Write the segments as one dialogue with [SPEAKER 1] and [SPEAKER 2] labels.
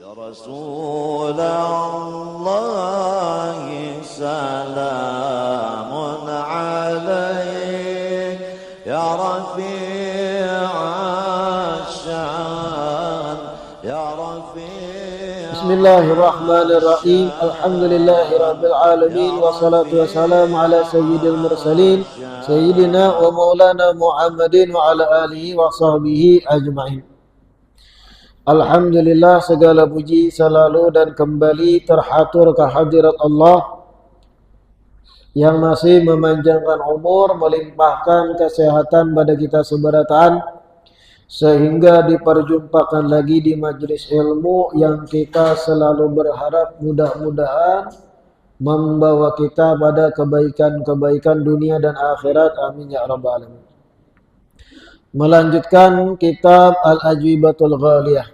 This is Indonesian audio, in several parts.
[SPEAKER 1] رسول الله سلام عليك يا رفيع الشان يا رفيع.
[SPEAKER 2] بسم الله الرحمن الرحيم. الحمد لله رب العالمين والصلاة والسلام على سيد المرسلين سيدنا ومولانا محمد وعلى آله وصحبه أجمعين. Alhamdulillah, segala puji selalu dan kembali terhatur kehadirat Allah yang masih memanjangkan umur, melimpahkan kesehatan pada kita seberataan, sehingga diperjumpakan lagi di majelis ilmu yang kita selalu berharap mudah-mudahan membawa kita pada kebaikan-kebaikan dunia dan akhirat. Amin ya rabbal alamin. Melanjutkan kitab Al-Ajwibatul Ghaliyah.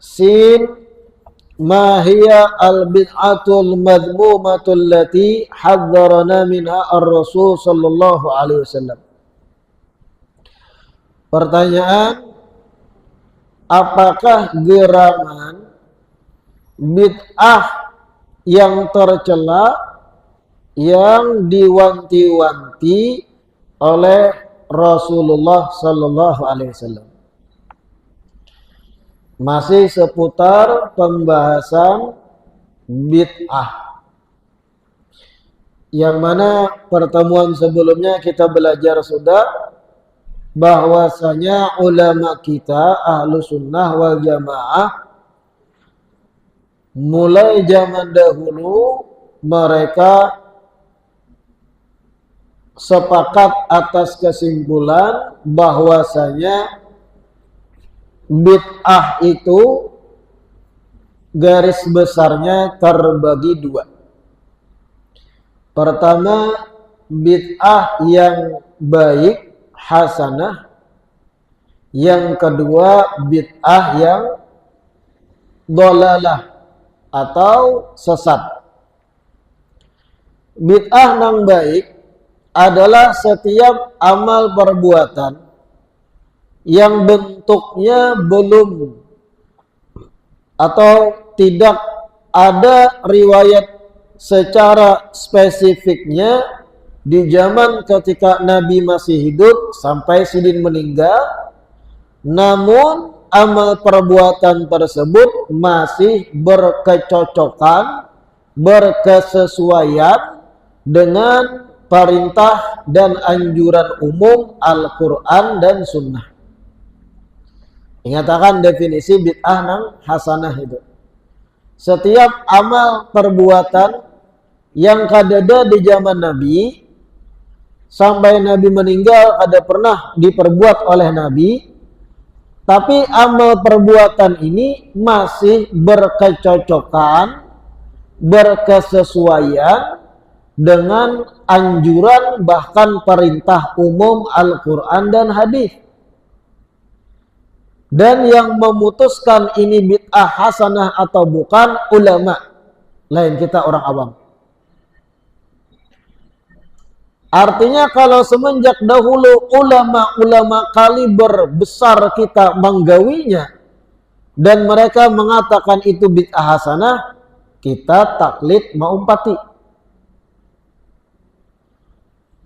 [SPEAKER 2] Sin ma hiya al-bid'atul madhmumatul lati hadzarana minha ar-rasul sallallahu alaihi wasallam. Pertanyaan, apakah gerangan bid'ah yang tercela yang diwanti-wanti oleh Rasulullah sallallahu alaihi wasallam? Masih seputar pembahasan bid'ah, yang mana pertemuan sebelumnya kita belajar sudah bahwasanya ulama kita ahlu sunnah wal jamaah mulai zaman dahulu mereka sepakat atas kesimpulan bahwasanya bid'ah itu garis besarnya terbagi dua. Pertama, bid'ah yang baik, hasanah. Yang kedua, bid'ah yang dhalalah atau sesat. Bid'ah yang baik adalah setiap amal perbuatan yang bentuknya belum atau tidak ada riwayat secara spesifiknya di zaman ketika Nabi masih hidup sampai Sidin meninggal, namun amal perbuatan tersebut masih berkecocokan, berkesesuaian dengan perintah dan anjuran umum Al-Quran dan Sunnah. Ingatakan definisi bid'ah nang hasanah itu. Setiap amal perbuatan yang kadada di zaman Nabi sampai Nabi meninggal ada pernah diperbuat oleh Nabi, tapi amal perbuatan ini masih berkecocokan, berkesesuaian dengan anjuran bahkan perintah umum Al-Quran dan hadis. Dan yang memutuskan ini bid'ah hasanah atau bukan ulama, lain kita orang awam. Artinya kalau semenjak dahulu ulama-ulama kaliber besar kita menggawinya dan mereka mengatakan itu bid'ah hasanah, kita taklid maumpati.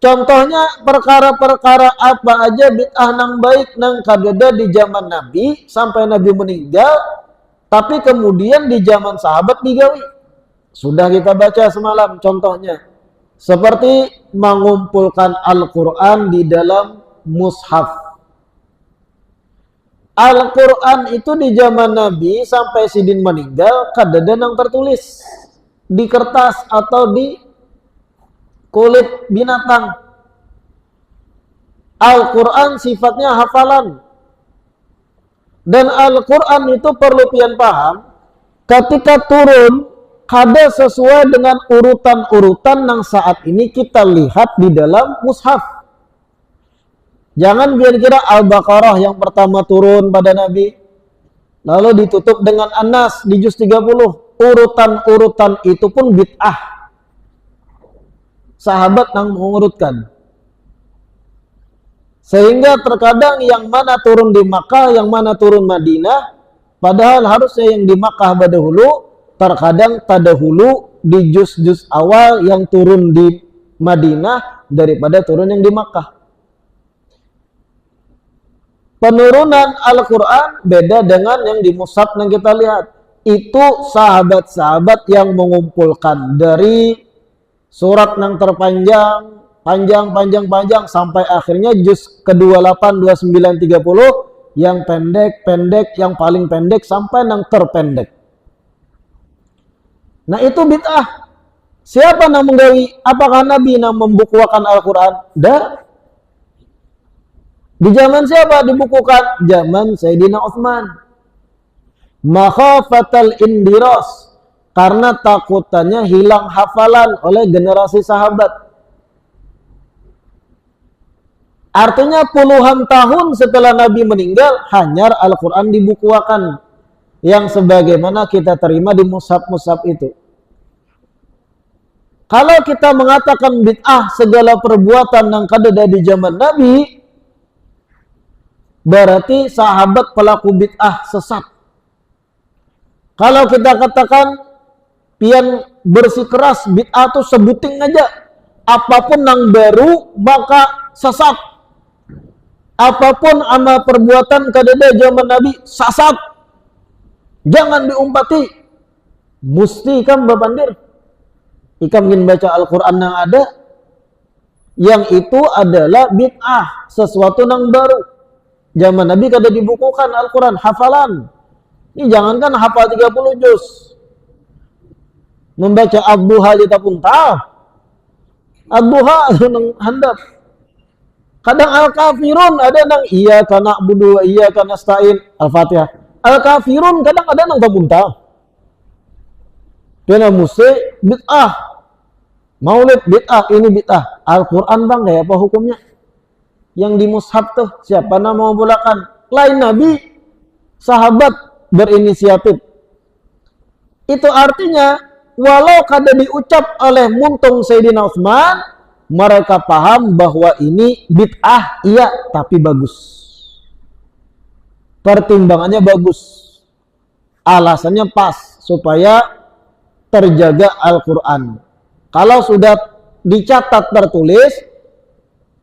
[SPEAKER 2] Contohnya perkara-perkara apa aja bid'ah nang baik nang kadada di zaman Nabi sampai Nabi meninggal, tapi kemudian di zaman sahabat digawi. Sudah kita baca semalam contohnya. Seperti mengumpulkan Al-Quran di dalam mushaf. Al-Quran itu di zaman Nabi sampai Sidin meninggal kadada nang tertulis di kertas atau di kulit binatang. Al-Quran sifatnya hafalan. Dan Al-Quran itu perlu pian paham, ketika turun kada sesuai dengan urutan-urutan yang saat ini kita lihat di dalam mushaf. Jangan biar kira Al-Baqarah yang pertama turun pada Nabi, lalu ditutup dengan An-Nas di juz 30. Urutan-urutan itu pun bid'ah. Sahabat yang mengurutkan. Sehingga terkadang yang mana turun di Makkah, yang mana turun Madinah, padahal harusnya yang di Makkah dahulu, terkadang terdahulu di juz-juz awal yang turun di Madinah daripada turun yang di Makkah. Penurunan Al-Quran beda dengan yang di mushaf yang kita lihat. Itu sahabat-sahabat yang mengumpulkan dari surat yang terpanjang, panjang sampai akhirnya juz ke-28, 29, 30 yang pendek, yang paling pendek sampai yang terpendek. Nah itu bid'ah. Siapa yang menggawi? Apakah Nabi yang membukukan Al-Quran? Dah. Di zaman siapa dibukukan? Zaman Sayyidina Utsman. Makhafatal indiras. Karena takutannya hilang hafalan oleh generasi sahabat. Artinya puluhan tahun setelah Nabi meninggal, hanyar Al-Quran dibukukan. Yang sebagaimana kita terima di mushaf-mushaf itu. Kalau kita mengatakan bid'ah segala perbuatan yang ada di zaman Nabi, berarti sahabat pelaku bid'ah sesat. Kalau kita katakan pian bersikeras bid'ah itu sebuting aja, apapun yang baru maka sesat. Apapun amal perbuatan kadada zaman Nabi sesat. Jangan diumpati. Mesti kan bapandir. Ikam ingin baca Al-Quran yang ada, yang itu adalah bid'ah, sesuatu yang baru. Zaman Nabi kada dibukukan Al-Quran, hafalan. Ini jangankan hafal 30 juz. Membaca Ad-Duha kita pun tahu. Ad-Duha handap. Kadang Al-Kafirun ada nang iyyaka na'budu wa iyyaka nasta'in, Al-Fatihah. Al-Kafirun kadang ada nang pun tahu. Kena musik bid'ah. Maulid bid'ah, ini bid'ah. Al-Quran bang kayak apa hukumnya? Yang di mushaf tuh siapa nama mau bulakan? Lain Nabi, sahabat berinisiatif. Itu artinya walau kada diucap oleh muntung Sayyidina Utsman, mereka paham bahwa ini bid'ah, iya, tapi bagus. Pertimbangannya bagus. Alasannya pas supaya terjaga Al-Quran. Kalau sudah dicatat tertulis,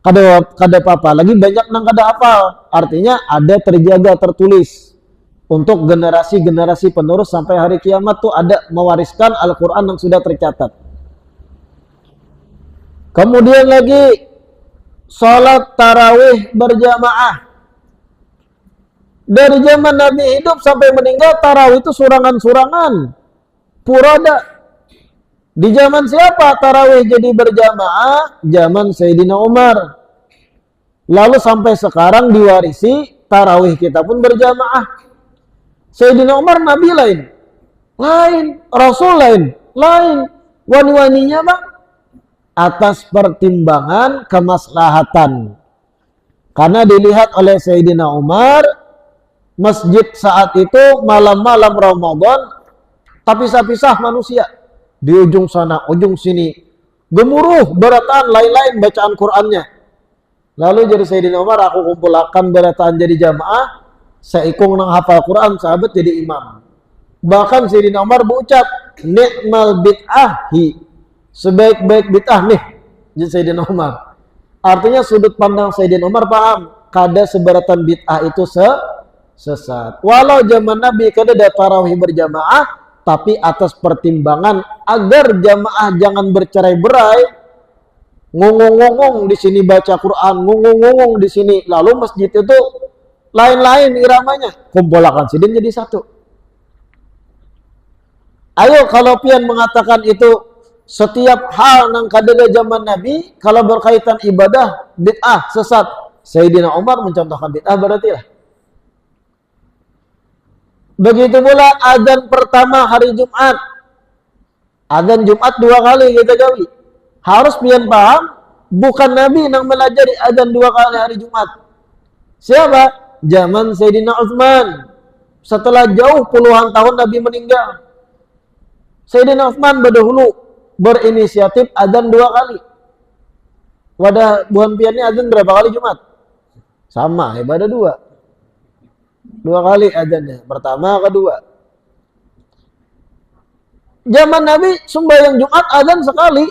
[SPEAKER 2] kada apa-apa. Lagi banyak nang kada hafal. Artinya ada terjaga tertulis. Untuk generasi-generasi penerus sampai hari kiamat tuh ada mewariskan Al-Quran yang sudah tercatat. Kemudian lagi sholat tarawih berjamaah. Dari zaman Nabi hidup sampai meninggal, tarawih itu surangan-surangan. Purada. Di zaman siapa tarawih jadi berjamaah? Zaman Sayyidina Umar. Lalu sampai sekarang diwarisi, tarawih kita pun berjamaah. Sayyidina Umar Nabi lain. Rasul lain. Wani-waninya bang? Atas pertimbangan kemaslahatan. Karena dilihat oleh Sayyidina Umar, masjid saat itu malam-malam Ramadan, tapi pisah-pisah manusia. Di ujung sana, ujung sini. Gemuruh, berataan, lain-lain bacaan Qur'annya. Lalu jadi Sayyidina Umar, aku kumpulkan berataan jadi jamaah, saya ikung nang hafal Qur'an, sahabat jadi imam. Bahkan Sayyidina Umar berucap, ni'mal bid'ahi, sebaik-baik bid'ah nih, jadi Sayyidina Umar. Artinya sudut pandang Sayyidina Umar paham, kada seberatan bid'ah itu sesat. Walau zaman Nabi kada ada tarawih berjamaah, tapi atas pertimbangan agar jamaah jangan bercerai-berai, ngomong-ngomong di sini baca Quran, ngomong-ngomong di sini, lalu masjid itu lain-lain iramanya, kumpulkan sidin jadi satu. Ayo kalau pian mengatakan itu setiap hal yang kadada zaman Nabi, kalau berkaitan ibadah bid'ah sesat, Sayyidina Umar mencontohkan bid'ah berarti lah. Begitu pula azan pertama hari Jumat. Azan Jumat 2 kali kita gawi. Harus pian paham, bukan Nabi yang melajari azan 2 kali hari Jumat. Siapa? Zaman Sayyidina Utsman. Setelah jauh puluhan tahun Nabi meninggal. Sayyidina Utsman berdahulu berinisiatif azan 2 kali. Wadah buhan piannya azan berapa kali Jumat? Sama, ibadah dua. Dua kali azannya. Pertama, kedua. Zaman Nabi sembahyang Jumat azan sekali.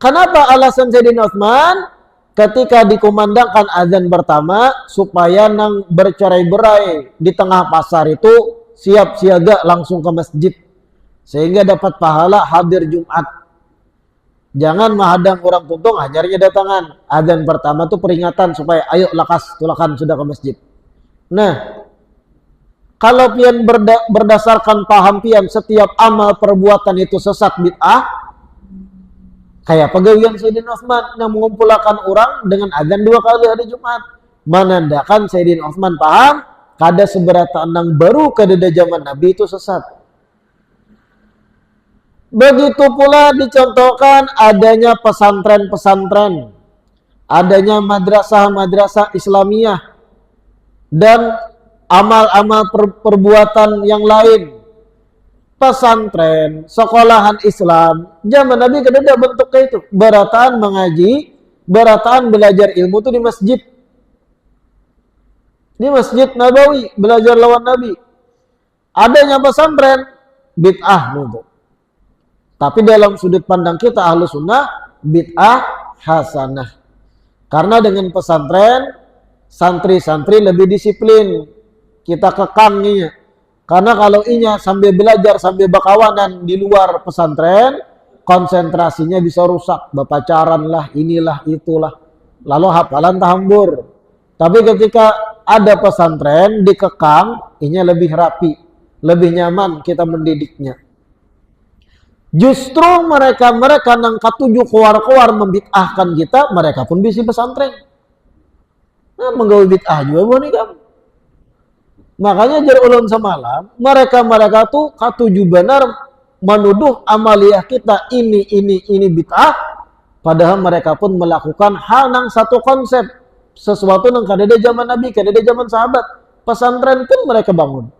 [SPEAKER 2] Kenapa alasan Sayyidina Utsman? Ketika dikumandangkan azan pertama supaya nang bercerai-berai di tengah pasar itu siap siaga langsung ke masjid sehingga dapat pahala hadir Jumat. Jangan menghadang orang tuntung hajarnya datangan. Azan pertama itu peringatan supaya ayo lakas tulakan sudah ke masjid. Nah, kalau pian berdasarkan paham pian setiap amal perbuatan itu sesat bid'ah, kayak pegawaian Sayyidina Utsman yang mengumpulkan orang dengan azan 2 kali hari Jumat. Menandakan Sayyidina Utsman paham kada seberata nang baru kada zaman Nabi itu sesat. Begitu pula dicontohkan adanya pesantren-pesantren, adanya madrasah-madrasah Islamiyah dan amal-amal perbuatan yang lain. Pesantren, sekolahan Islam, zaman Nabi kada bentuknya itu. Berataan mengaji, berataan belajar ilmu itu di masjid. Di Masjid Nabawi, belajar lawan Nabi. Adanya pesantren, bid'ah itu. Tapi dalam sudut pandang kita ahlu sunnah, bid'ah hasanah. Karena dengan pesantren, santri-santri lebih disiplin. Kita kekangnya. Karena kalau inya sambil belajar, sambil berkawanan di luar pesantren, konsentrasinya bisa rusak. Berpacaran lah, inilah, itulah. Lalu hafalan tahambur. Tapi ketika ada pesantren, dikekang, inya lebih rapi. Lebih nyaman kita mendidiknya. Justru mereka yang katujuh keluar-keluar membid'ahkan kita, mereka pun bisa pesantren. Nah, menggawe bid'ah juga boleh kamu. Makanya jar ulun semalam, mereka tuh katuju benar menuduh amaliyah kita ini bid'ah, padahal mereka pun melakukan hal yang satu konsep, sesuatu yang kada ada zaman Nabi, kada ada zaman sahabat. Pesantren pun mereka bangun.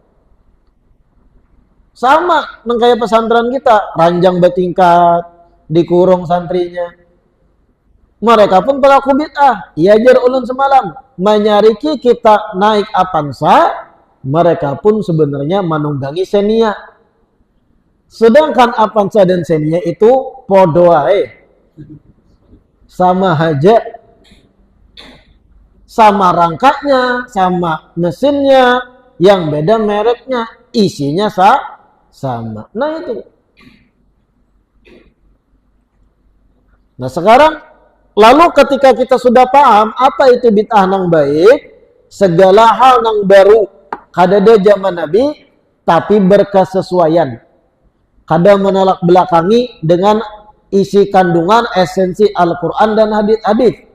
[SPEAKER 2] Sama nang kayak pesantren kita, ranjang bertingkat, dikurung santrinya. Mereka pun pelaku bid'ah. Iya jar ulun semalam, menyariki kita naik Avanza, mereka pun sebenarnya menunggangi Xenia. Sedangkan Avanza dan Xenia itu podo ae. Sama aja. Sama rangkanya, sama mesinnya, yang beda mereknya, isinya sama. Nah itu. Nah sekarang, lalu ketika kita sudah paham apa itu bid'ah nang baik, segala hal nang baru kada ada zaman Nabi, tapi berkesesuaian. Kada menolak belakangi dengan isi kandungan esensi Al-Quran dan hadis-hadis.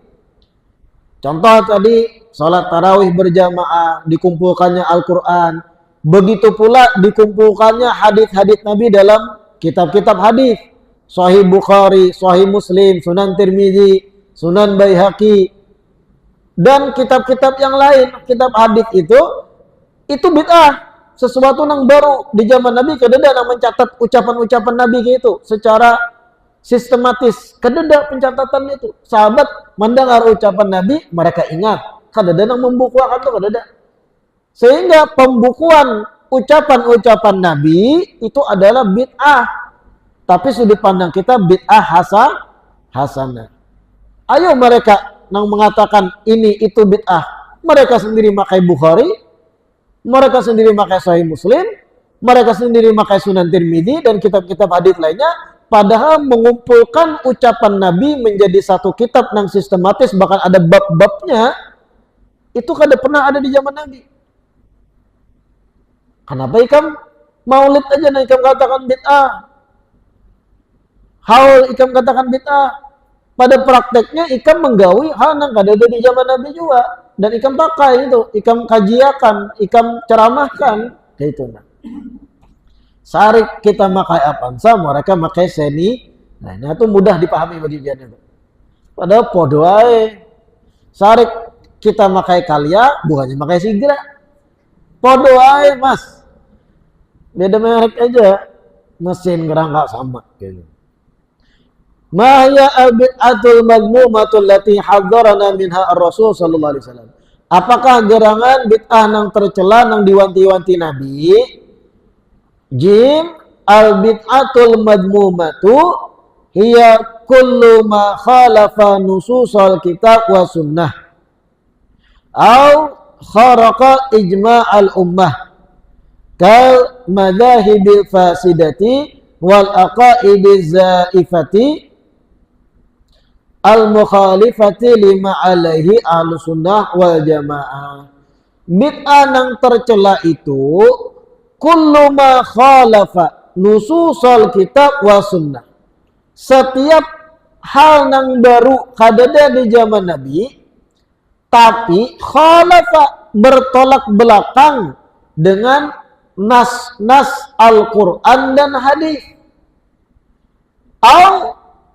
[SPEAKER 2] Contoh tadi, sholat tarawih berjamaah, dikumpulkannya Al-Quran. Begitu pula dikumpulkannya hadis-hadis Nabi dalam kitab-kitab hadis. Sahih Bukhari, Sahih Muslim, Sunan Tirmizi, Sunan Baihaqi, dan kitab-kitab yang lain. Kitab hadis itu bid'ah, sesuatu yang baru di zaman Nabi. Kededa yang mencatat ucapan-ucapan Nabi gitu secara sistematis, kededa pencatatan itu. Sahabat mendengar ucapan Nabi, mereka ingat. Kededa yang membukukan itu kededa. Sehingga pembukuan ucapan-ucapan Nabi itu adalah bid'ah. Tapi sudut pandang kita bid'ah hasanah. Ayo mereka yang mengatakan ini itu bid'ah, mereka sendiri makai Bukhari, mereka sendiri makai Sahih Muslim, mereka sendiri makai Sunan Tirmizi dan kitab-kitab hadis lainnya, padahal mengumpulkan ucapan Nabi menjadi satu kitab yang sistematis, bahkan ada bab-babnya, itu kada pernah ada di zaman Nabi. Kenapa ikam maulid aja nah ikam katakan bid'ah? Haul ikam katakan bid'ah? Pada prakteknya ikam menggawi hal yang kada ada di zaman Nabi juga. Dan ikam pakai itu, ikam kajiakan, ikam ceramahkan, kayak itu. Sarik kita makai Avanza, mereka makai Xenia. Nah, itu mudah dipahami bagi dia itu. Padahal podo ae. Sarik kita makai Kalia, bukannya makai Sigra. Podo ae, Mas. Beda merek aja. Mesin gerang nggak sama gitu. Ma hiya al-bid'atul madmumatul lati hadzarana minha ar-Rasul sallallahu alaihi wasallam. Apakah gerangan bid'ah nang tercela nang diwanti-wanti Nabi? Jim al-bid'atul madmumatu hiya kullu ma khalafa nususal kitab wa sunnah au kharaqa ijma'al ummah kal madhahibil fasidati wal aqaidiz zaifati al mukhalifati lima alaihi ahlus sunnah wal jamaah. Bid'ah nang tercela itu kullu ma khalafa nususal kitab wa sunnah. Setiap hal nang baru kadada di zaman Nabi tapi khalafa bertolak belakang dengan nas-nas Al-Quran dan hadis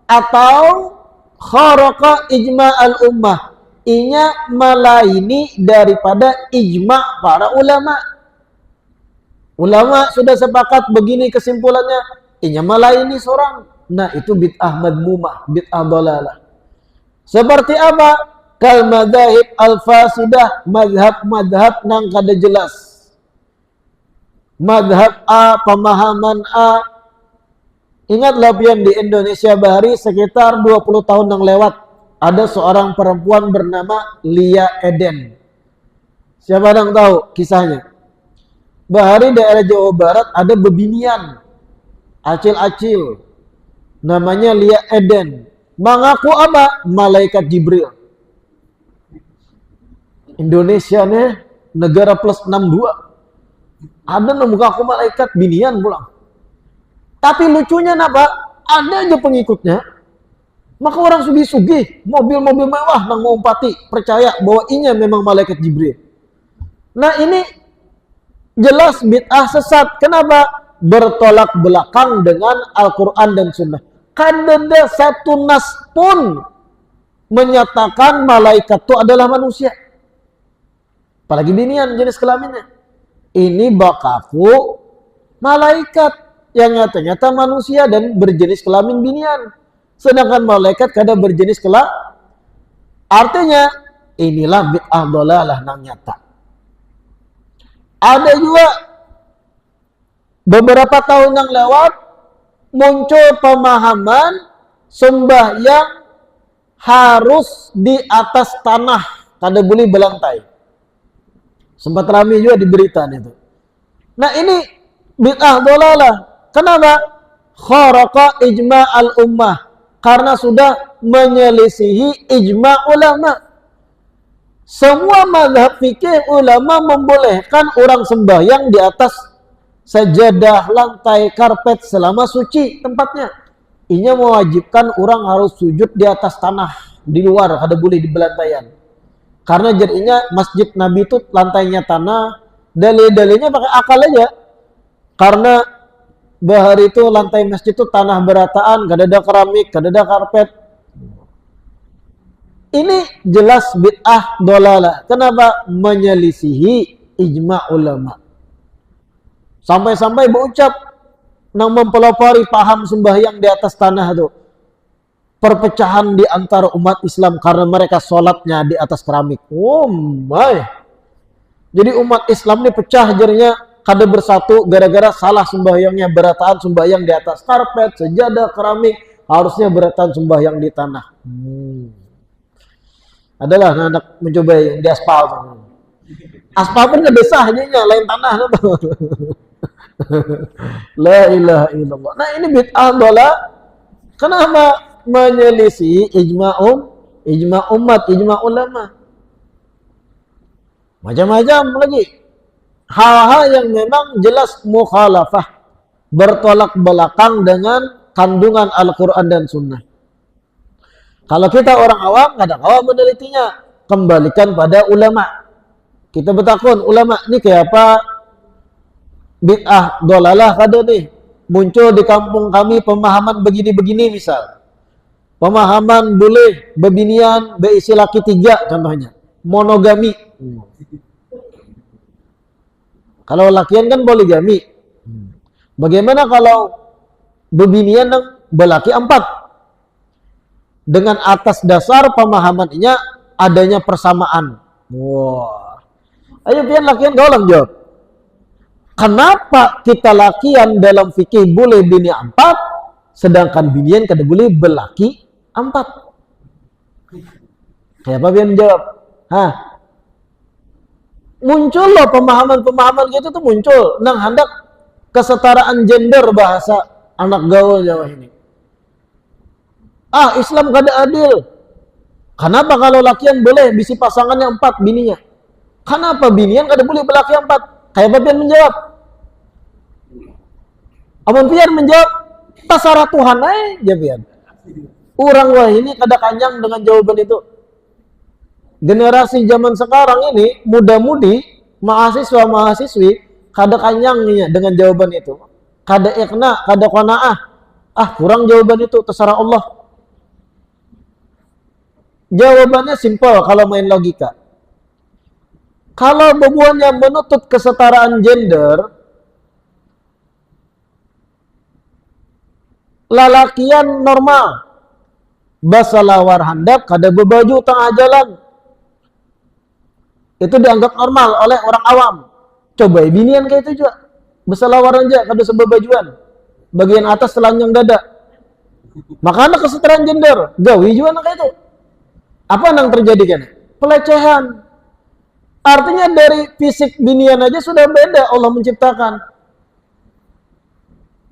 [SPEAKER 2] atau kharaqa ijma' al-ummah, inya melaini daripada ijma' para ulama. Ulama sudah sepakat begini kesimpulannya, inya melaini seorang. Nah, itu bid'ah madmumah, bid'ah dalalah. Seperti apa? Kal madzahib al-fasidah, madhab-madhab nang kada jelas. Madhab A, pemahaman A. Ingatlah pian di Indonesia Bahari sekitar 20 tahun yang lewat ada seorang perempuan bernama Lia Eden. Siapa yang tahu kisahnya? Bahari daerah Jawa Barat ada bebinian acil-acil namanya Lia Eden. Mengaku apa? Malaikat Jibril. Indonesia nih negara plus 62. Ada yang mengaku malaikat binian pulang. Tapi lucunya apa? Ada aja pengikutnya. Maka orang sugih-sugih, mobil-mobil mewah nang mau empati, percaya bahwa inya memang malaikat Jibril. Nah, ini jelas bid'ah sesat. Kenapa? Bertolak belakang dengan Al-Quran dan Sunnah. Kadada satu nas pun menyatakan malaikat itu adalah manusia. Apalagi binian jenis kelaminnya. Ini bakaku malaikat yang nyata-nyata manusia dan berjenis kelamin binian. Sedangkan malaikat kada berjenis kelamin. Artinya inilah bid'ah dalalah nang nyata. Ada juga beberapa tahun yang lewat muncul pemahaman sembahyang harus di atas tanah, kada boleh belantai. Sempat ramai juga di berita itu. Nah, ini bid'ah dalalah. Kenapa? Kharaqa ijma' al-ummah. Karena sudah menyelisihi ijma' ulama. Semua mazhab fikih ulama membolehkan orang sembahyang di atas sajadah, lantai, karpet selama suci tempatnya. Inya mewajibkan orang harus sujud di atas tanah, di luar, kada boleh di belantaian. Karena jadinya masjid Nabi itu lantainya tanah, dalil-dalilnya pakai akal aja. Karena bahari itu lantai masjid itu tanah berataan, kada ada keramik, kada ada karpet. Ini jelas bid'ah dalalah. Kenapa? Menyelisihi ijma' ulama. Sampai-sampai berucap nang mempelopori paham sembahyang di atas tanah itu. Perpecahan di antara umat Islam karena mereka sholatnya di atas keramik. Oh my. Jadi umat Islam ini pecah jadinya kada bersatu gara-gara salah sembahyangnya, berataan sembahyang di atas karpet, sejadah, keramik, harusnya berataan sembahyang di tanah. Adalah anak mencoba yang di aspal. Aspal pun kada sahnya lain tanah. La ilaha illallah. Nah, ini bid'ah dalalah. Kenapa? Menyelisih ijma' umat, ijma' ulama. Macam-macam lagi. Hal-hal yang memang jelas mukhalafah, bertolak belakang dengan kandungan Al-Quran dan Sunnah. Kalau kita orang awam, kadang awam menelitinya, kembalikan pada ulama. Kita bertakun, ulama ini kayak apa? Bid'ah dalalah kada nih. Muncul di kampung kami pemahaman begini-begini misal. Pemahaman boleh bebinian berisi laki 3 contohnya. Monogami. Kalau lakian kan poligami. Bagaimana kalau bebinian yang berlaki 4? dengan atas dasar pemahamannya adanya persamaan. Wah. Ayo pian lakian gaulang jawab. Kenapa kita lakian dalam fikih boleh bini 4, sedangkan binian kada boleh belaki 4? Kayak apa pian jawab? Hah? Muncul loh pemahaman-pemahaman gitu tuh muncul. Nang hendak kesetaraan gender bahasa anak gaul Jawa ini. Islam kada adil. Kenapa kalau lakian boleh bisi pasangannya 4 bininya? Kenapa binian kada boleh belaki 4? Kayak apa pian menjawab? Amun pian menjawab, tasarah Tuhan aja pian. Orang wah ini kada kanyang dengan jawaban itu. Generasi zaman sekarang ini, muda-mudi, mahasiswa-mahasiswi, kada kanyangnya dengan jawaban itu. Kada ikhna, kada qanaah. Kurang jawaban itu, terserah Allah. Jawabannya simpel kalau main logika. Kalau bebuannya menuntut kesetaraan gender, lalakian normal, basalawar handap kada bebaju tengah jalan. Itu dianggap normal oleh orang awam. Coba binian kayak itu juga. Besalawar aja kada sebebajuan. Bagian atas telanjang dada. Makanya kesetaraan gender, gawi juga kayak itu. Apa yang terjadi kan? Pelecehan. Artinya dari fisik binian aja sudah beda Allah menciptakan.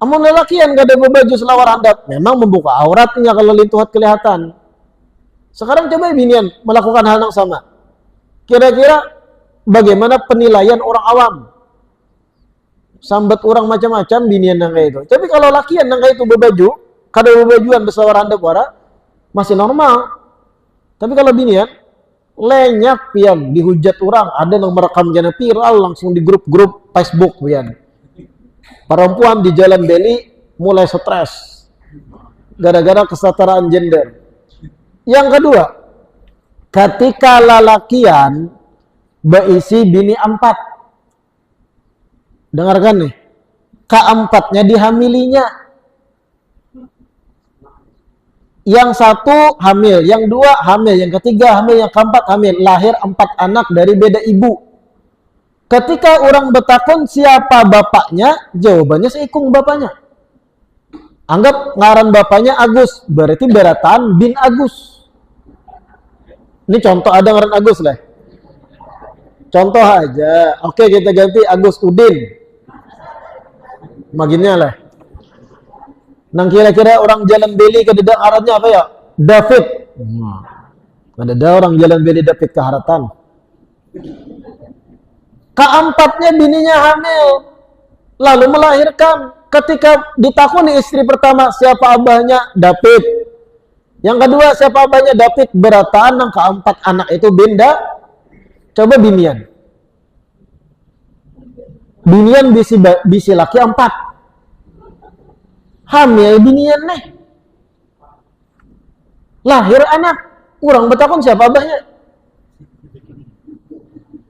[SPEAKER 2] Amun lelakian gak ada bebaju selawar handap, memang membuka auratnya kalau lintuhat kelihatan. Sekarang coba binian melakukan hal yang sama. Kira-kira bagaimana penilaian orang awam? Sambat orang macam-macam binian yang kayak itu. Tapi kalau lakian yang kayak itu berbaju, kada bebajuan berselawar handap wara, masih normal. Tapi kalau binian lenyap pian dihujat orang, ada yang merekam jana viral langsung di grup-grup Facebook pian. Perempuan di Jalan Beli mulai stres gara-gara kesetaraan gender. Yang kedua, ketika lalakian berisi bini 4, dengarkan nih, keempatnya dihamilinya. Yang satu hamil, yang dua hamil, yang ketiga hamil, yang keempat hamil. Lahir 4 anak dari beda ibu. Ketika orang bertakun siapa bapaknya, jawabannya seikung bapaknya. Anggap ngaran bapaknya Agus, berarti Beratan bin Agus. Ini contoh ada ngaran Agus lah. Contoh aja, oke kita ganti Agus Udin. Maginnya lah. Nang kira-kira orang Jalan Beli ke dedang aratnya apa ya? David. Ada orang Jalan Beli David ke haratan. Keempatnya bininya hamil, lalu melahirkan. Ketika ditakuni istri pertama siapa abahnya, David. Yang kedua siapa abahnya, David. Berataan yang keempat anak itu benda. Coba binian. Binian bisi laki 4. Hamil binian nih. Lahir anak. Orang betakun siapa abahnya.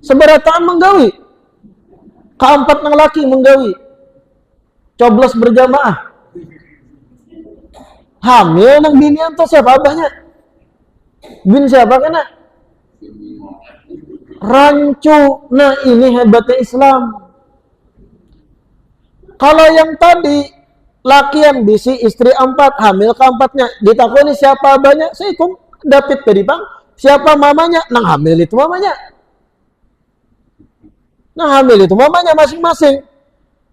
[SPEAKER 2] Seberataan menggawi. Keempat nang laki menggawi. Coblos berjamaah. Hamil nang binian tuh siapa abahnya. Bin siapa kena? Rancu. Nah ini hebatnya Islam. Kalau yang tadi lakian bisi istri 4, hamil keempatnya, ditakuni siapa abahnya, seikung David tadi bang, siapa mamanya, nang hamil itu mamanya, nang hamil itu mamanya masing-masing.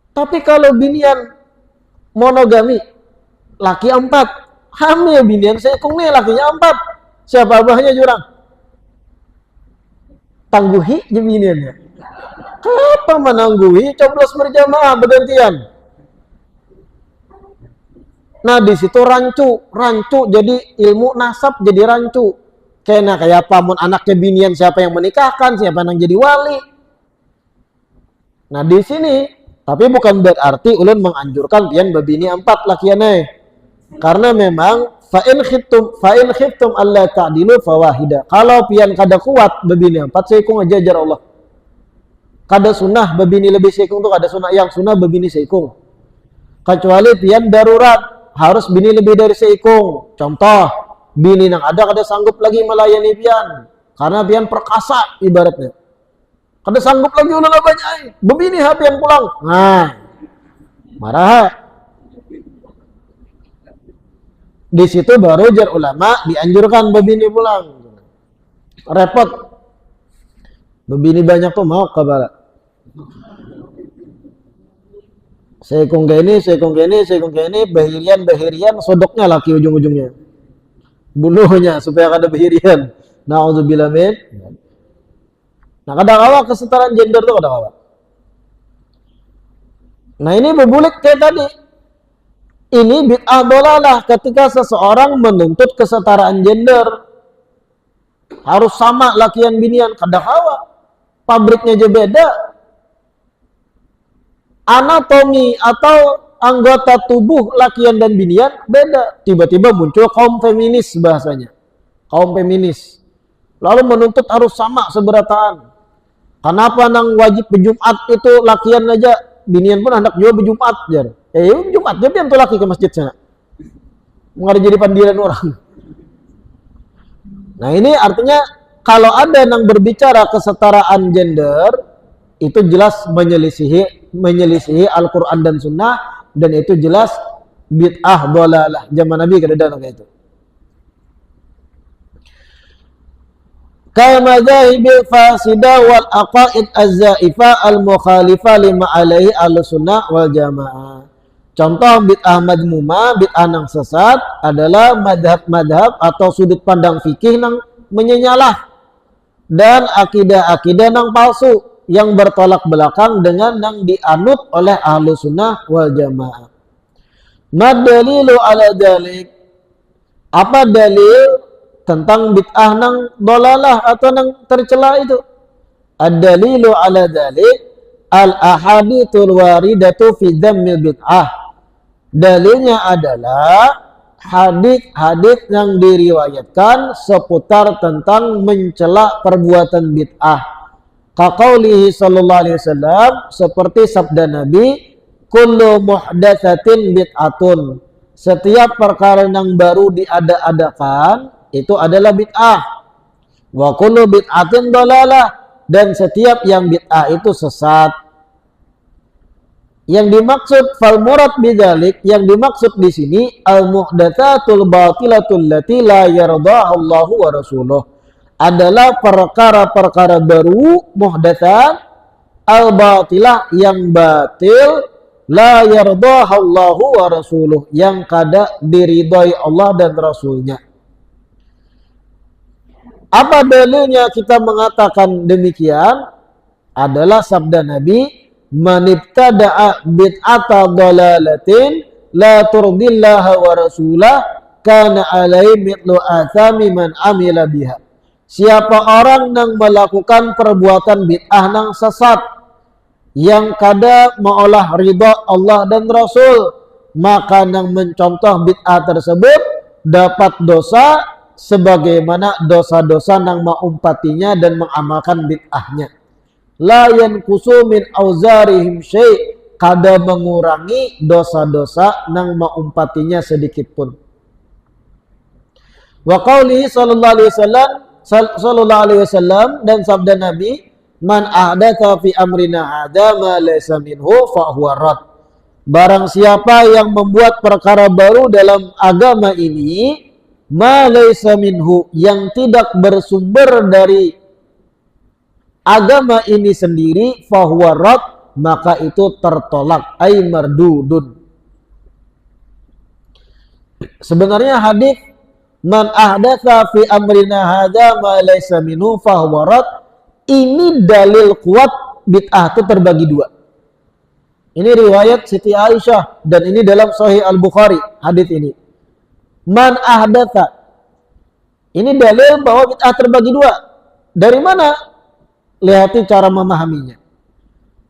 [SPEAKER 2] Tapi kalau binian monogami, laki 4, hamil binian seikung nih, lakinya 4, siapa abahnya jurang, tangguhi biniannya. Apa menangguhi, coblos berjamaah bergantian. Nah di situ rancu jadi ilmu nasab jadi rancu. Kayak apa mun anaknya binian siapa yang menikahkan, siapa yang jadi wali. Nah di sini tapi bukan berarti ulun menganjurkan pian babini 4 lakiannya. Karena memang fa in khiftum alla ta'dilu fawahida. Kalau pian kada kuat babini 4 seikung ajajar Allah. Kada sunnah babini lebih seikung tuh kada sunnah, yang sunnah babini seikung. Kecuali pian darurat harus bini lebih dari seikung. Contoh, bini nang ada kada sanggup lagi melayani pian karena pian perkasa ibaratnya. Kada sanggup lagi ulah banyak. Bebini ha pian pulang. Nah, marah. Di situ baru jar ulama dianjurkan bebini pulang. Repot. Bebini banyak tuh mau kabala. Sekong gini, bahirian, sodoknya laki ujung-ujungnya. Bunuhnya supaya kada bahirian. Na'udzubillah min. Nah, kadang awak kesetaraan gender tuh kadang awak. Nah, ini berbulik kayak tadi. Ini bid'ah dolalah ketika seseorang menuntut kesetaraan gender. Harus sama lakian binian, kadang awak. Pabriknya aja beda. Anatomi atau anggota tubuh lakian dan binian beda. Tiba-tiba muncul kaum feminis bahasanya. Kaum feminis. Lalu menuntut harus sama seberataan. Kenapa nang wajib berjumat itu lakian aja, binian pun hendak juga berjumat jar. Jumat dia pian tuh laki ke masjid sana. Enggak jadi pandiran orang. Nah, ini artinya kalau ada nang berbicara kesetaraan gender itu jelas menyelisihi Al-Qur'an dan Sunnah, dan itu jelas bid'ah dhalalah. Zaman Nabi kada ada kayak itu. Kama madzahibil fasida wal aqaid az-zaifa al-mukhalifa lima alaihi al-sunnah wal jamaah. Contoh bid'ah madmumah, bid'ah nang sesat adalah madhab-madhab atau sudut pandang fikih nang menyenyalah dan akidah-akidah nang palsu yang bertolak belakang dengan yang dianut oleh ahlu sunnah wal jamaah. Madalilu ala dalik. Apa dalil tentang bid'ah nang dolalah atau nang tercela itu? Ad-dalilu ala dalik al-ahadithul waridatu fi dhammil bid'ah. Dalilnya adalah hadits-hadits yang diriwayatkan seputar tentang mencela perbuatan bid'ah. Kaqaulihi sallallahu alaihi wasallam, seperti sabda Nabi, kullu muhdatsatin bid'atun. Setiap perkara yang baru diada-adakan itu adalah bid'ah. Wa kullu bid'atin dhalalah, dan setiap yang bid'ah itu sesat. Yang dimaksud fal murad bidzalik, yang dimaksud di sini al muhdatsatul batilatul lati la yardahu Allahu wa rasuluh, adalah perkara-perkara baru muhdatsat al batilah yang batil, la yardahu Allahu wa rasuluh, yang kada diridhai Allah dan Rasulnya. Apa dalilnya kita mengatakan demikian? Adalah sabda Nabi, man ibtada'a bid'ata dhalalatin la turdillaha wa rasulah kana alaihi mithlu athami man amila biha. Siapa orang yang melakukan perbuatan bid'ah nang sesat yang kada mengolah ridha Allah dan Rasul, maka yang mencontoh bid'ah tersebut dapat dosa sebagaimana dosa-dosa nang mengumpatinya dan mengamalkan bid'ahnya. La yanqusu min auzarihim syai', kada mengurangi dosa-dosa nang mengumpatinya sedikit pun. Wa qaulihi sallallahu alaihi wasallam, dan sabda Nabi, man ahdatsa fi amrina hadza ma laysa minhu fa huwa rad. Barang siapa yang membuat perkara baru dalam agama ini, ma laysa minhu, yang tidak bersumber dari agama ini sendiri, fahuwa rad, maka itu tertolak, ay mardudun. Sebenarnya hadis man ahdatsa fi amrina hadza ma laysa minhu fahuwa rad, ini dalil kuat bid'ah itu terbagi dua. Ini riwayat Siti Aisyah dan ini dalam Sahih Al-Bukhari hadis ini. Man ahdatsa, ini dalil bahwa bid'ah terbagi dua. Dari mana? Lihati cara memahaminya.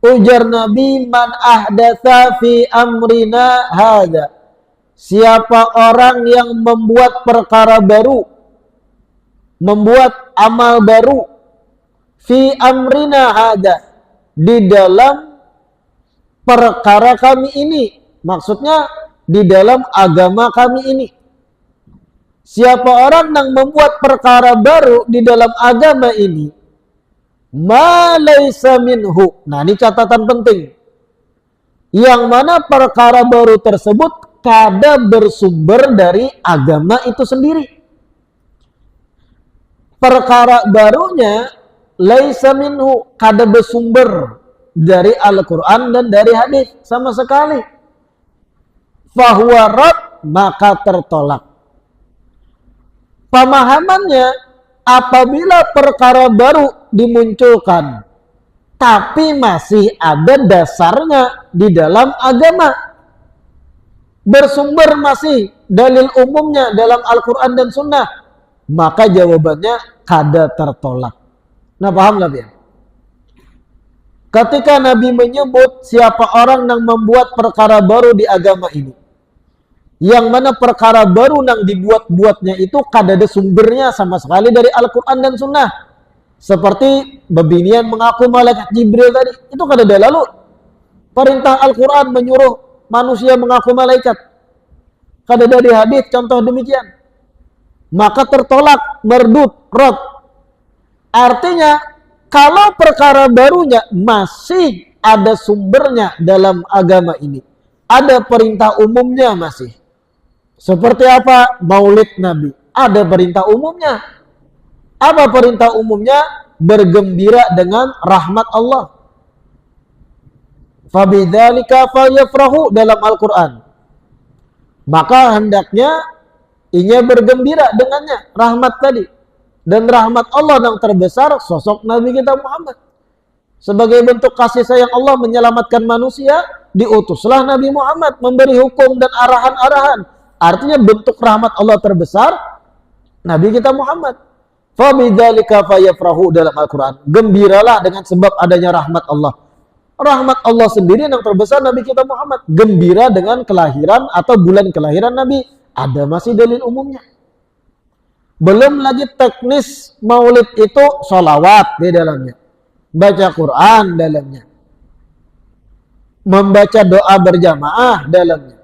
[SPEAKER 2] Ujar Nabi, man ahdatsa fi amrina hadza, siapa orang yang membuat perkara baru, membuat amal baru, fi amrina hadza, di dalam perkara kami ini, maksudnya di dalam agama kami ini. siapa orang yang membuat perkara baru di dalam agama ini, ma laysa minhu. Nah, ini catatan penting. Yang mana perkara baru tersebut kada bersumber dari agama itu sendiri. Perkara barunya laisa minhu, kada bersumber dari Al-Quran dan dari hadis sama sekali. Fahuwa rad, maka tertolak. Pemahamannya, apabila perkara baru dimunculkan tapi masih ada dasarnya di dalam agama, bersumber masih dalil umumnya dalam Al-Quran dan Sunnah, maka jawabannya kada tertolak. Nah, paham nggak ya? Ketika Nabi menyebut siapa orang yang membuat perkara baru di agama ini, yang mana perkara baru yang dibuat-buatnya itu kada ada sumbernya sama sekali dari Al-Quran dan Sunnah. Seperti bebinian mengaku malaikat Jibril tadi, itu kada ada. Lalu perintah Al-Quran menyuruh manusia mengaku malaikat, kada ada di hadis contoh demikian. Maka tertolak, merdut, rad. Artinya kalau perkara barunya masih ada sumbernya dalam agama ini, ada perintah umumnya masih. Seperti apa? Maulid Nabi. Ada perintah umumnya. Apa perintah umumnya? Bergembira dengan rahmat Allah. Fabidzalika falyafrahu dalam Al-Quran. Maka hendaknya inya bergembira dengannya, rahmat tadi. Dan rahmat Allah yang terbesar sosok Nabi kita Muhammad. Sebagai bentuk kasih sayang Allah menyelamatkan manusia, diutuslah Nabi Muhammad memberi hukum dan arahan-arahan. Artinya bentuk rahmat Allah terbesar Nabi kita Muhammad. Fabidzalika fayafrahu dalam Al-Quran. Gembiralah dengan sebab adanya rahmat Allah. Rahmat Allah sendiri yang terbesar Nabi kita Muhammad. Gembira dengan kelahiran atau bulan kelahiran Nabi. Ada masih dalil umumnya. Belum lagi teknis maulid itu sholawat di dalamnya. Baca Quran dalamnya. Membaca doa berjamaah dalamnya.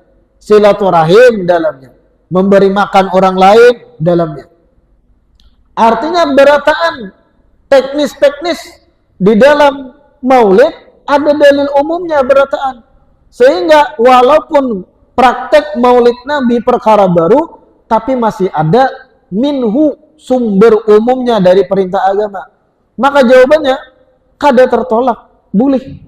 [SPEAKER 2] Silaturahim dalamnya, memberi makan orang lain dalamnya. Artinya berataan teknis-teknis di dalam maulid ada dalil umumnya berataan. Sehingga walaupun praktek maulid Nabi perkara baru, tapi masih ada minhu sumber umumnya dari perintah agama. Maka jawabannya kada tertolak, boleh.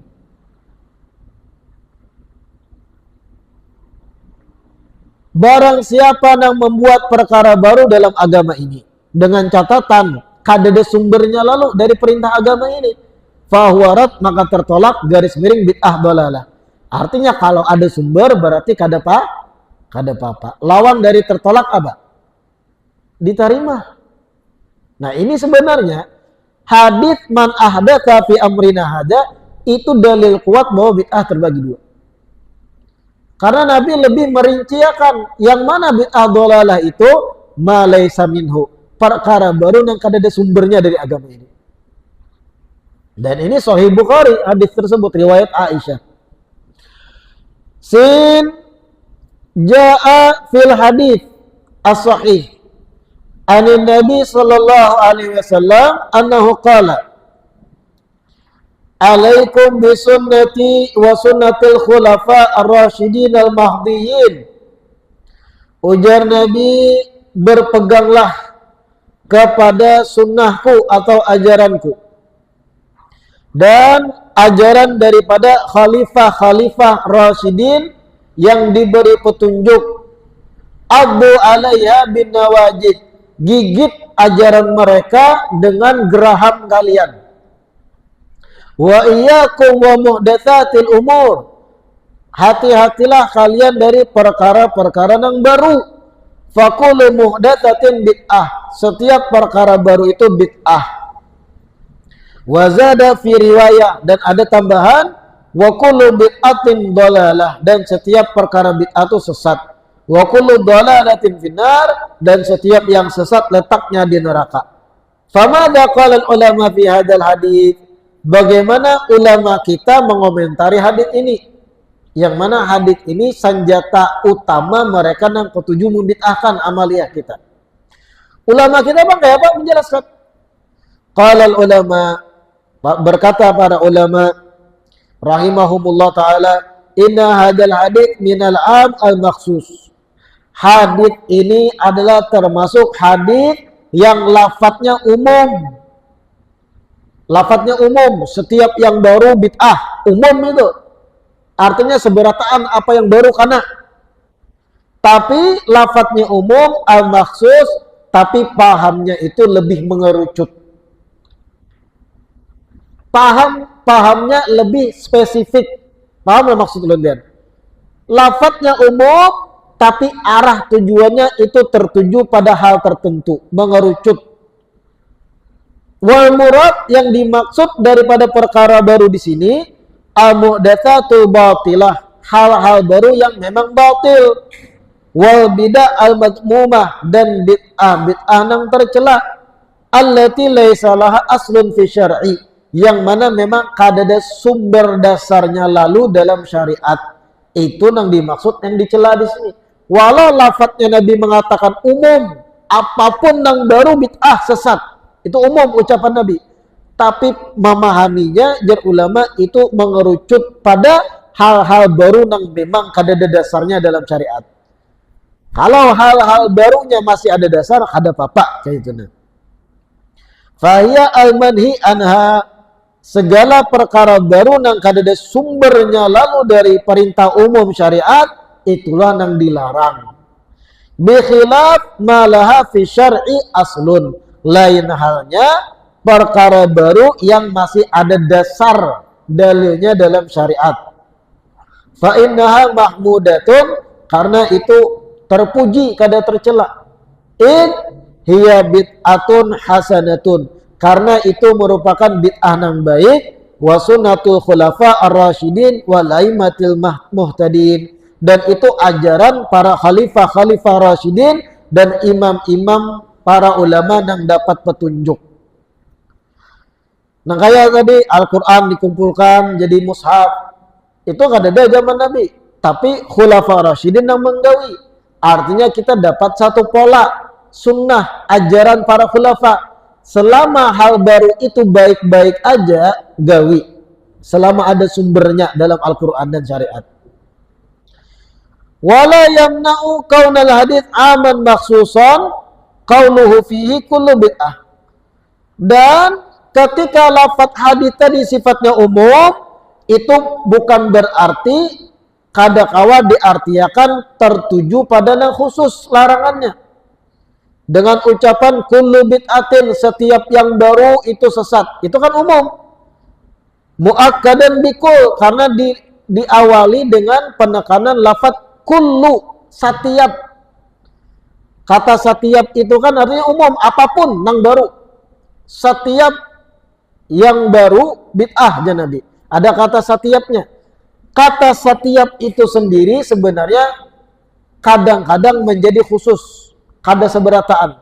[SPEAKER 2] Barang siapa yang membuat perkara baru dalam agama ini dengan catatan kada ada sumbernya lalu dari perintah agama ini, fahuwarat, maka tertolak, garis miring bid'ah dolalah. Artinya kalau ada sumber berarti kada apa-apa. Lawan dari tertolak apa? Diterima. Nah, ini sebenarnya hadis man ahdatsa fi amrina hada itu dalil kuat bahwa bid'ah terbagi dua. Karena Nabi lebih merinciakan yang mana bid'ah dolalah itu ma laysa minhu, perkara baru yang kada ada sumbernya dari agama ini. Dan ini Sahih Bukhari, hadis tersebut riwayat Aisyah. Sin jaa fil hadis as-sahih anin Nabi sallallahu alaihi wasallam annahu qala alaikum bisunnati wa sunnatil khulafa ar-rasyidin al-mahdiyyin. Ujar Nabi, berpeganglah kepada sunnahku atau ajaranku dan ajaran daripada khalifah-khalifah rasyidin yang diberi petunjuk. Abu alaiha bin nawajid, gigit ajaran mereka dengan geraham kalian. Wa iyyakum wa muhdatsatil umur, hati-hatilah kalian dari perkara-perkara yang baru. Faqulu muhdatsatin bid'ah, setiap perkara baru itu bid'ah. Wa zada fi riwayah, dan ada tambahan wa kullu bid'atin dhalalah, dan setiap perkara bid'ah itu sesat. Wa kullu dhalalatin finnar, dan setiap yang sesat letaknya di neraka. Famada qala ulama fi hadzal hadits, bagaimana ulama kita mengomentari hadis ini, yang mana hadis ini senjata utama mereka yang ketujuh membid'ahkan amaliyah kita. Ulama kita pakai apa? Menjelaskan. Qala ulama, berkata para ulama rahimahumullah taala, inna hadal hadits minal am al makhsus. Hadits ini adalah termasuk hadits yang lafadznya umum. Lafadznya umum, setiap yang baru bid'ah, umum itu. Artinya seberataan apa yang baru karena. Tapi lafadznya umum, al-makhsus, tapi pahamnya itu lebih mengerucut. Pahamnya lebih spesifik. Paham nggak maksud kalian? Lafadznya umum, tapi arah tujuannya itu tertuju pada hal tertentu, mengerucut. Wal murad yang dimaksud daripada perkara baru di sini al-muhdatsatul batilah, hal-hal baru yang memang batil. Wal bid'ah al-madmumah, dan bid'ah yang tercela. Allati laisa laha aslun fi syar'i, yang mana memang kadada sumber dasarnya lalu dalam syariat. Itu yang dimaksud yang dicela di sini. Walau lafadznya Nabi mengatakan umum, apapun yang baru bid'ah sesat. Itu umum ucapan Nabi. Tapi memahaminya jar ulama itu mengerucut pada hal-hal baru yang memang kadada dasarnya dalam syariat. Kalau hal-hal barunya masih ada dasar, ada apa-apa kayak itu. Fahiya al-manhi anha, segala perkara baru yang kadada sumbernya lalu dari perintah umum syariat, itulah yang dilarang. Bi khilaf ma laha fi syar'i aslun, lain halnya perkara baru yang masih ada dasar dalilnya dalam syariat. Fa innaha mahmudatun, karena itu terpuji kada tercela. In hiya bid'atun hasanatun, karena itu merupakan bid'ah yang baik. Wa sunnatul khulafa ar-rasyidin wal aimatil muhtadin, dan itu ajaran para khalifah rasyidin dan imam-imam para ulama yang dapat petunjuk. Nah kayak tadi Al-Quran dikumpulkan jadi mushaf, itu kada ada zaman Nabi, tapi khulafa rasyidin yang menggawi. Artinya kita dapat satu pola sunnah ajaran para khulafa. Selama hal baru itu baik-baik aja, gawi. Selama ada sumbernya dalam Al-Quran dan syariat. Wala yamna'u kaunal hadits aman maksusan qauluhu fihi kullu bid'ah. Dan ketika lafaz hadits tadi sifatnya umum, itu bukan berarti kadakawa diartiakan tertuju pada yang khusus larangannya. Dengan ucapan kullu bid'atin, setiap yang baru itu sesat. Itu kan umum. Muakkadan bikul, karena diawali dengan penekanan lafaz kullu, setiap. Kata setiap itu kan artinya umum, apapun yang baru. Setiap yang baru bid'ah ya Nabi. Ada kata setiapnya. Kata setiap itu sendiri sebenarnya kadang-kadang menjadi khusus, kada seberataan.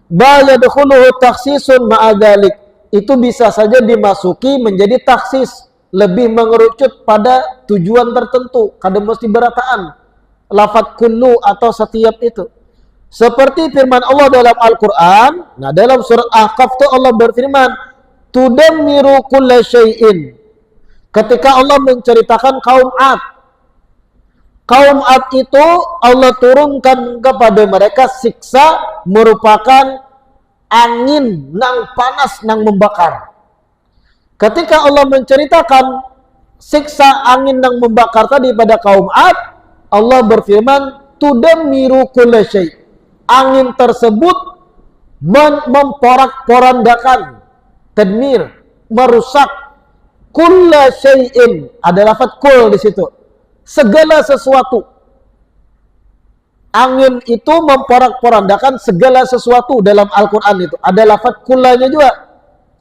[SPEAKER 2] Bal yadkhuluhu takhsisun ma'adzalik, itu bisa saja dimasuki menjadi taksis, lebih mengerucut pada tujuan tertentu, kada mesti berataan. Lafaz kullu atau setiap itu. Seperti firman Allah dalam Al-Quran, nah dalam surat Ahqaf itu Allah berfirman, tudammiru kulla syai'in. Ketika Allah menceritakan kaum Ad. Kaum Ad itu Allah turunkan kepada mereka siksa merupakan angin nang panas nang membakar. Ketika Allah menceritakan siksa angin nang membakar tadi pada kaum Ad, Allah berfirman, tudammiru kulla syai'. Angin tersebut memporak-porandakan, tadmir, merusak. Kulla syai'in, ada lafaz kul di situ. Segala sesuatu. Angin itu memporak-porandakan segala sesuatu dalam Al-Quran itu. Ada lafaz kullanya juga.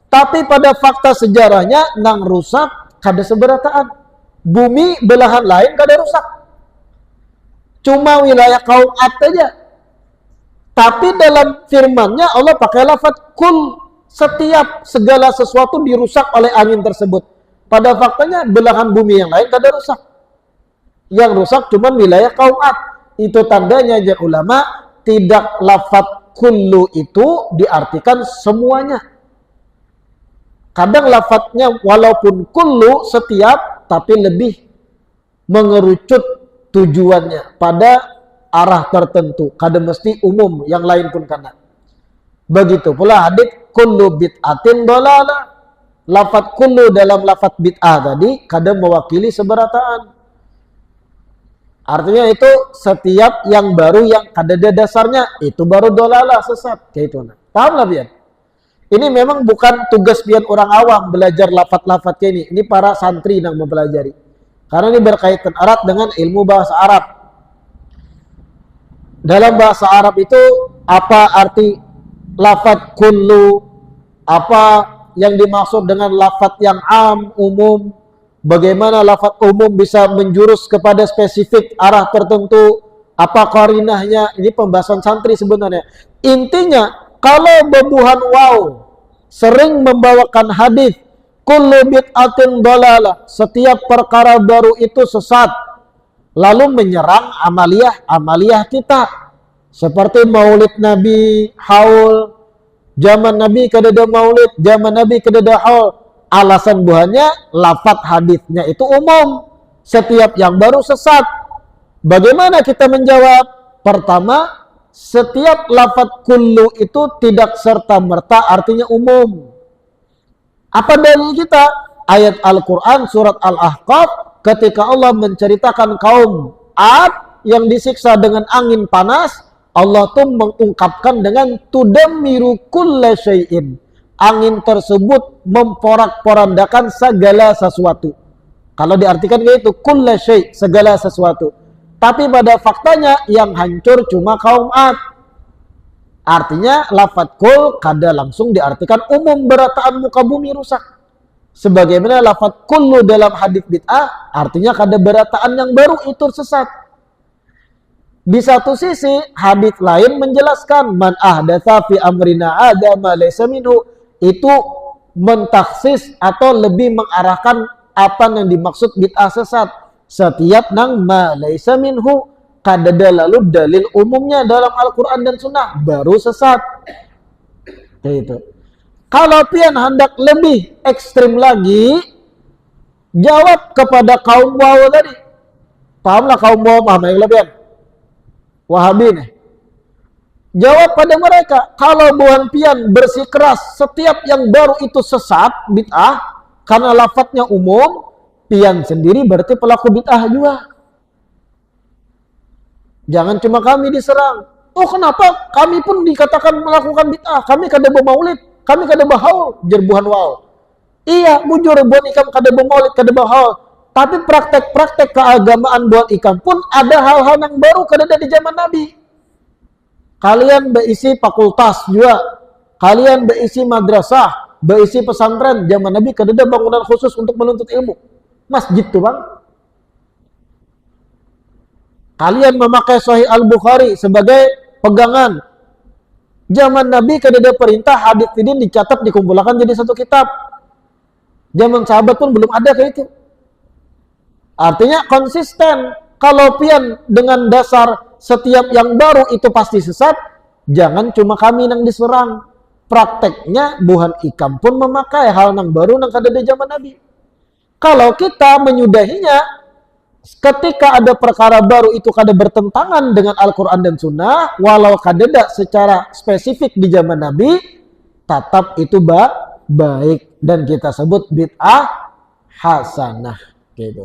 [SPEAKER 2] Tapi pada fakta sejarahnya nang rusak kada seberataan. Bumi belahan lain kada rusak. Cuma wilayah kaum Ad aja. Tapi dalam firman-Nya Allah pakai lafaz kul, setiap segala sesuatu dirusak oleh angin tersebut. Pada faktanya belahan bumi yang lain kada rusak. Yang rusak cuma wilayah kaum Ad. Itu tandanya ya ulama, tidak lafaz kullu itu diartikan semuanya. Kadang lafadznya walaupun kullu setiap, tapi lebih mengerucut tujuannya pada arah tertentu. Kadang mesti umum, yang lain pun kena. Begitu pula hadits kullu bid'atin dolalah. Lafadz kullu dalam lafadz bid'ah tadi kadang mewakili seberataan. Artinya itu setiap yang baru yang ada dasarnya itu baru dolalah, sesat. Kayak itu. Paham lah pian? Ini memang bukan tugas pian orang awam belajar lafadz-lafadz ini. Ini para santri yang mempelajari. Karena ini berkaitan erat dengan ilmu bahasa Arab. Dalam bahasa Arab itu apa arti lafadz kullu, apa yang dimaksud dengan lafadz yang am, umum, bagaimana lafadz umum bisa menjurus kepada spesifik arah tertentu, apa qarinahnya, ini pembahasan santri sebenarnya. Intinya, kalau bebuhan waw sering membawakan hadis kullu bid'atin dalalah, setiap perkara baru itu sesat, lalu menyerang amaliyah kita, seperti maulid Nabi, haul, zaman Nabi kedada maulid, zaman Nabi kedada haul. Alasan buahnya, lafadz hadisnya itu umum. Setiap yang baru sesat. Bagaimana kita menjawab? Pertama, setiap lafadz kullu itu tidak serta-merta artinya umum. Apa dalil kita? Ayat Al-Quran surat Al-Ahqaf ketika Allah menceritakan kaum Ad yang disiksa dengan angin panas, Allah tuh mengungkapkan dengan tudammiru kulla syai'in. Angin tersebut memporak-porandakan segala sesuatu. Kalau diartikan kayak itu, kulla syai', segala sesuatu. Tapi pada faktanya yang hancur cuma kaum Ad. Artinya lafadz kul kada langsung diartikan umum, berataan muka bumi rusak. Sebagaimana lafadz kullu dalam hadits bid'ah artinya kada berataan yang baru itu sesat. Di satu sisi hadits lain menjelaskan man ahdatsa fi amrina hadza ma laysa minhu, itu mentaksis atau lebih mengarahkan apa yang dimaksud bid'ah sesat. Setiap nang ma laysa minhu kadada lalu dalil umumnya dalam Al-Quran dan Sunnah baru sesat. Itu. Kalau pian hendak lebih ekstrim lagi, jawab kepada kaum waw tadi. Pahamlah kaum waw, paham ya pian? Wahabi nih. Jawab pada mereka, kalau buan pian bersikeras setiap yang baru itu sesat, bid'ah, karena lafadznya umum, pian sendiri berarti pelaku bid'ah juga. Jangan cuma kami diserang. Oh kenapa? Kami pun dikatakan melakukan bid'ah. Kami kada bermaulid, kami kada berhaul, jerbuhan wow. Iya, bujur buan ikam kada bermaulid, kada berhaul. Tapi praktek-praktek keagamaan buat ikam pun ada hal-hal yang baru kada ada di zaman Nabi. Kalian berisi fakultas juga, kalian berisi madrasah, berisi pesantren. Zaman Nabi kada ada bangunan khusus untuk menuntut ilmu. Masjid tuh bang. Kalian memakai Sahih Al-Bukhari sebagai pegangan. Zaman Nabi kada ada perintah hadits ini dicatat dikumpulkan jadi satu kitab. Zaman sahabat pun belum ada kayak itu. Artinya konsisten. Kalau pian dengan dasar setiap yang baru itu pasti sesat, jangan cuma kami yang diserang. Prakteknya buhan ikam pun memakai hal yang baru yang kada di zaman Nabi. Kalau kita menyudahinya, ketika ada perkara baru itu kada bertentangan dengan Al-Quran dan Sunnah, walau kada secara spesifik di zaman Nabi, tetap itu baik dan kita sebut bid'ah hasanah. Gitu.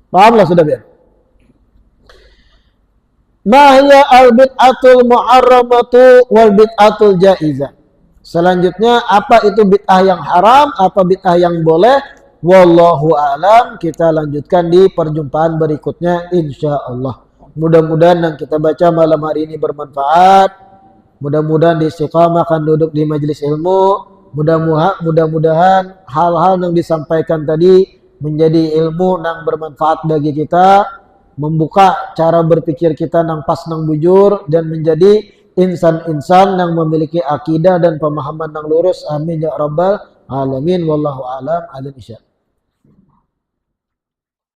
[SPEAKER 2] Pahamlah sudah biar. Mahya al-bid'atul muharramatu wal bid'atul jaizah. Selanjutnya apa itu bid'ah yang haram, apa bid'ah yang boleh? Wallahu a'lam. Kita lanjutkan di perjumpaan berikutnya insyaallah. Mudah-mudahan yang kita baca malam hari ini bermanfaat. Mudah-mudahan istiqamahkan duduk di majelis ilmu. Mudah-mudahan hal-hal yang disampaikan tadi menjadi ilmu yang bermanfaat bagi kita, membuka cara berpikir kita nang pas nang bujur, dan menjadi insan-insan yang memiliki akidah dan pemahaman nang lurus. Amin ya rabbal alamin. Wallahu a'lam. Adzan isya.